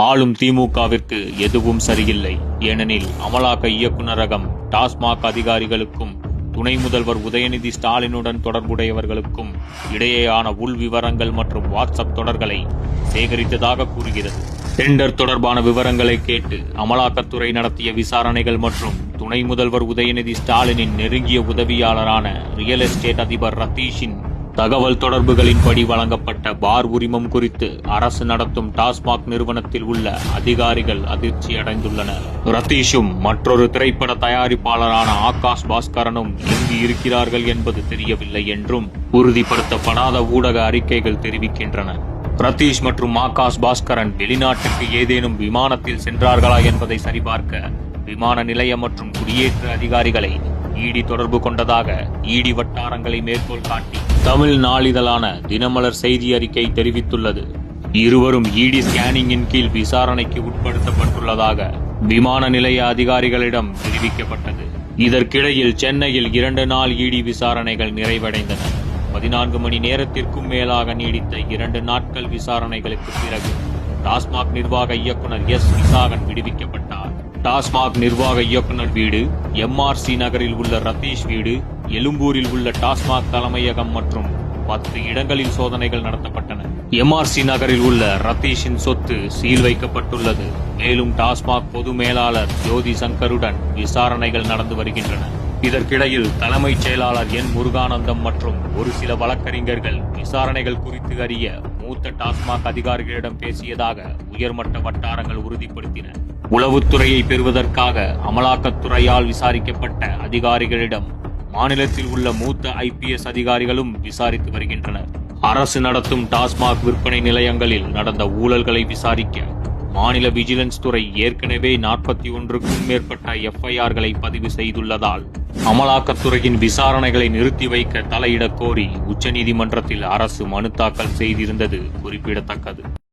ஆளும் திமுகவிற்கு எதுவும் சரியில்லை. ஏனெனில் அமலாக்க இயக்குநரகம் டாஸ்மாக் அதிகாரிகளுக்கும் துணை முதல்வர் உதயநிதி ஸ்டாலினுடன் தொடர்புடையவர்களுக்கும் இடையேயான உள் விவரங்கள் மற்றும் வாட்ஸ்அப் தொடர்களை சேகரித்ததாக கூறுகிறது. டெண்டர் தொடர்பான விவரங்களை கேட்டு அமலாக்கத்துறை நடத்திய விசாரணைகள் மற்றும் துணை முதல்வர் உதயநிதி ஸ்டாலினின் நெருங்கிய உதவியாளரான ரியல் எஸ்டேட் அதிபர் ரத்தீஷின் தகவல் தொடர்புகளின்படி வழங்கப்பட்ட பார் உரிமம் குறித்து அரசு நடத்தும் டாஸ்மாக் நிறுவனத்தில் உள்ள அதிகாரிகள் அதிர்ச்சி அடைந்துள்ளனர். ரத்தீஷும் மற்றொரு திரைப்பட தயாரிப்பாளரான ஆகாஷ் பாஸ்கரனும் எங்கு இருக்கிறார்கள் என்பது தெரியவில்லை என்றும் உறுதிப்படுத்தப்படாத ஊடக அறிக்கைகள் தெரிவிக்கின்றன. ரத்தீஷ் மற்றும் ஆகாஷ் பாஸ்கரன் வெளிநாட்டுக்கு ஏதேனும் விமானத்தில் சென்றார்களா என்பதை சரிபார்க்க விமான நிலைய மற்றும் குடியேற்ற அதிகாரிகளை இடி தொடர்பு கொண்டதாக இடி வட்டாரங்களை மேற்கோள் காட்டி தமிழ் நாளிதழான தினமலர் செய்தி அறிக்கை தெரிவித்துள்ளது. இருவரும் இடி ஸ்கேனிங்கின் கீழ் விசாரணைக்கு உட்படுத்தப்பட்டுள்ளதாக விமான நிலைய அதிகாரிகளிடம் தெரிவிக்கப்பட்டது. இதற்கிடையில் சென்னையில் 2 நாள் இடி விசாரணைகள் நிறைவடைந்தன. 14 மணி நேரத்திற்கும் மேலாக நீடித்த 2 நாட்கள் விசாரணைகளுக்கு பிறகு டாஸ்மாக் நிர்வாக இயக்குனர் எஸ் விசாகன் விடுவிக்கப்பட்டார். டாஸ்மாக் நிர்வாக இயக்குனர் வீடு, MRC நகரில் உள்ள ரத்தீஷ் வீடு, எழும்பூரில் உள்ள டாஸ்மாக் தலைமையகம் மற்றும் 10 இடங்களில் சோதனைகள் நடத்தப்பட்டன. MRC நகரில் உள்ள ரத்தீஷின் சொத்து சீல் வைக்கப்பட்டுள்ளது. மேலும் டாஸ்மாக் பொது மேலாளர் ஜோதி சங்கருடன் விசாரணைகள் நடந்து வருகின்றன. இதற்கிடையில் தலைமைச் செயலாளர் என் முருகானந்தம் மற்றும் ஒரு சில வழக்கறிஞர்கள் விசாரணைகள் குறித்து அறிய மூத்த டாஸ்மாக் அதிகாரிகளிடம் பேசியதாக உயர்மட்ட வட்டாரங்கள் உறுதிப்படுத்தின. உளவுத்துறையை பெறுவதற்காக அமலாக்கத்துறையால் விசாரிக்கப்பட்ட அதிகாரிகளிடம் மாநிலத்தில் உள்ள மூத்த IPS அதிகாரிகளும் விசாரித்து வருகின்றனர். அரசு நடத்தும் டாஸ்மாக் விற்பனை நிலையங்களில் நடந்த ஊழல்களை விசாரிக்க மாநில விஜிலன்ஸ் துறை ஏற்கனவே 41க்கும் மேற்பட்ட FIRகளை பதிவு செய்துள்ளதால் அமலாக்கத்துறையின் விசாரணைகளை நிறுத்தி வைக்க தலையிடக் கோரி உச்சநீதிமன்றத்தில் அரசு மனு தாக்கல் செய்திருந்தது குறிப்பிடத்தக்கது.